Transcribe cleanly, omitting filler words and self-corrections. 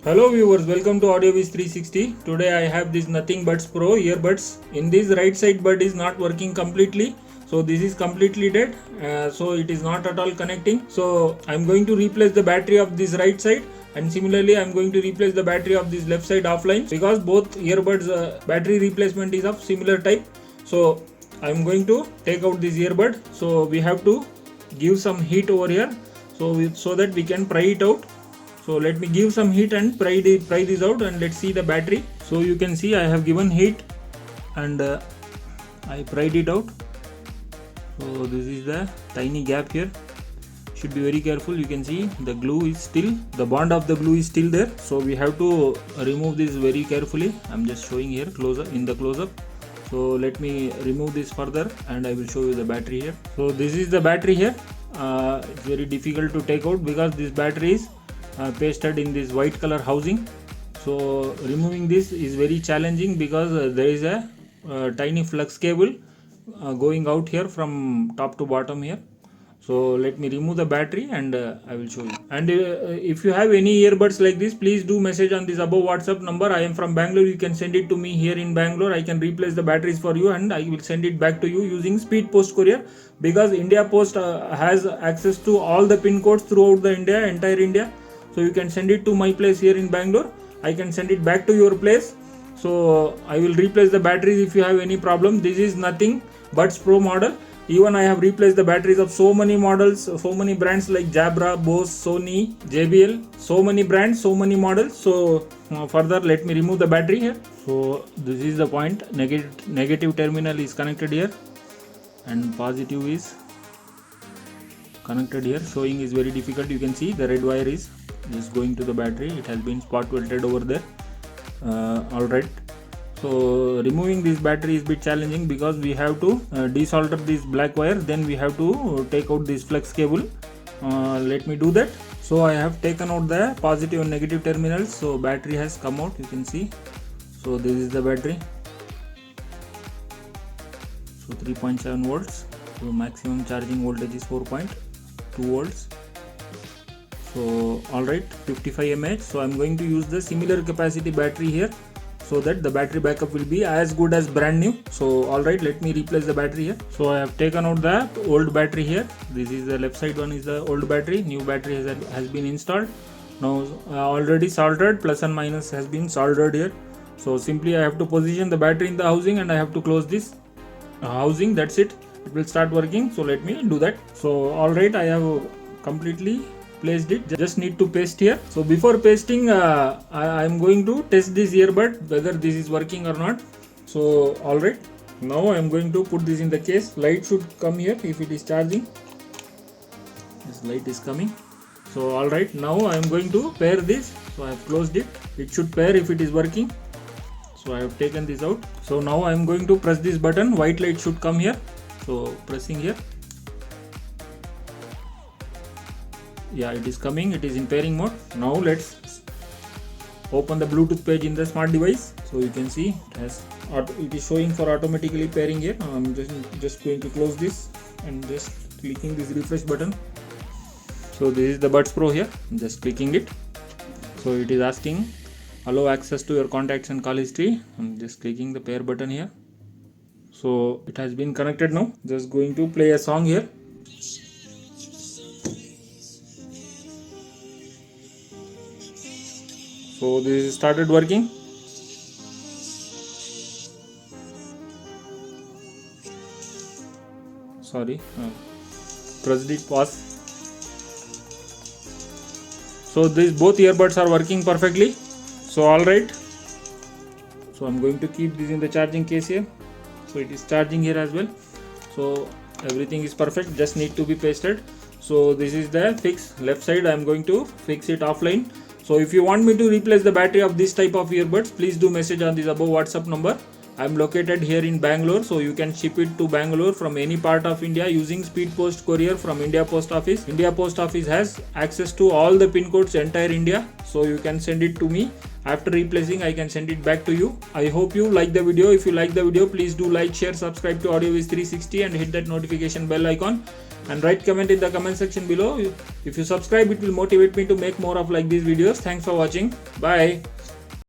Hello viewers, welcome to AudioViz 360. Today I have this Nothing Buds Pro earbuds. In this right side bud is not working completely. So this is completely dead. So it is not at all connecting. So I'm going to replace the battery of this right side, and similarly I'm going to replace the battery of this left side offline, because both earbuds battery replacement is of similar type. So I'm going to take out this earbud. So we have to give some heat over here, so that we can pry it out. So let me give some heat and pry this out, and let's see the battery. So you can see I have given heat, and I pried it out. So this is the tiny gap here. Should be very careful. You can see the glue is still, the bond of the glue is still there. So we have to remove this very carefully. I'm just showing here in the close up. So let me remove this further and I will show you the battery here. So this is the battery here. It's very difficult to take out because this battery is pasted in this white color housing. So removing this is very challenging because there is a tiny flux cable going out here from top to bottom here. So let me remove the battery and I will show you. And if you have any earbuds like this, please do message on this above WhatsApp number. I am from Bangalore. You can send it to me here in Bangalore. I can replace the batteries for you and I will send it back to you using speed post courier, because India Post has access to all the pin codes throughout the entire India. So you can send it to my place here in Bangalore. I can send it back to your place. So I will replace the batteries if you have any problem. This is Nothing Buds Pro model. Even I have replaced the batteries of so many models, so many brands like Jabra, Bose, Sony, JBL, so many brands, so many models. So further, let me remove the battery here. So this is the point. Negative terminal is connected here and positive is connected here. Showing is very difficult. You can see the red wire is just going to the battery. It has been spot welded over there. Alright. So removing this battery is a bit challenging because we have to desolder this black wire, then we have to take out this flex cable. Let me do that. So I have taken out the positive and negative terminals. So battery has come out, you can see. So this is the battery. So 3.7 volts. So maximum charging voltage is 4.2 volts. So alright, 55 mAh. So I'm going to use the similar capacity battery here, so that the battery backup will be as good as brand new. So alright, let me replace the battery here. So I have taken out the old battery here. This is the left side one is the old battery. New battery has been installed. Now already soldered, plus and minus has been soldered here. So simply I have to position the battery in the housing and I have to close this housing. That's it. It will start working. So let me do that. So alright, I have completely placed it. Just need to paste here. So before pasting, I am going to test this earbud whether this is working or not. So alright, now I am going to put this in the case. Light should come here if it is charging. This light is coming. So alright, now I am going to pair this. So I have closed it. It should pair if it is working. So I have taken this out. So now I am going to press this button. White light should come here. So pressing here. Yeah, it is coming. It is in pairing mode. Now let's open the Bluetooth page in the smart device. So you can see it is showing for automatically pairing here. I'm just going to close this and just clicking this refresh button. So this is the Buds Pro here. I'm just clicking it. So it is asking allow access to your contacts and call history. I'm just clicking the pair button here. So it has been connected now. Just going to play a song here. So this started working. Sorry, pressed it, pause. So these both earbuds are working perfectly. So alright. So I'm going to keep this in the charging case here. So it is charging here as well. So everything is perfect. Just need to be pasted. So this is the fix. Left side I'm going to fix it offline. So if you want me to replace the battery of this type of earbuds, please do message on this above WhatsApp number. I'm located here in Bangalore, so you can ship it to Bangalore from any part of India using speed post courier from India Post Office. India Post Office has access to all the pin codes entire India, so you can send it to me. After replacing, I can send it back to you. I hope you like the video. If you like the video, please do like, share, subscribe to AudioViz360 and hit that notification bell icon. And write comment in the comment section below. If you subscribe, it will motivate me to make more of like these videos. Thanks for watching. Bye.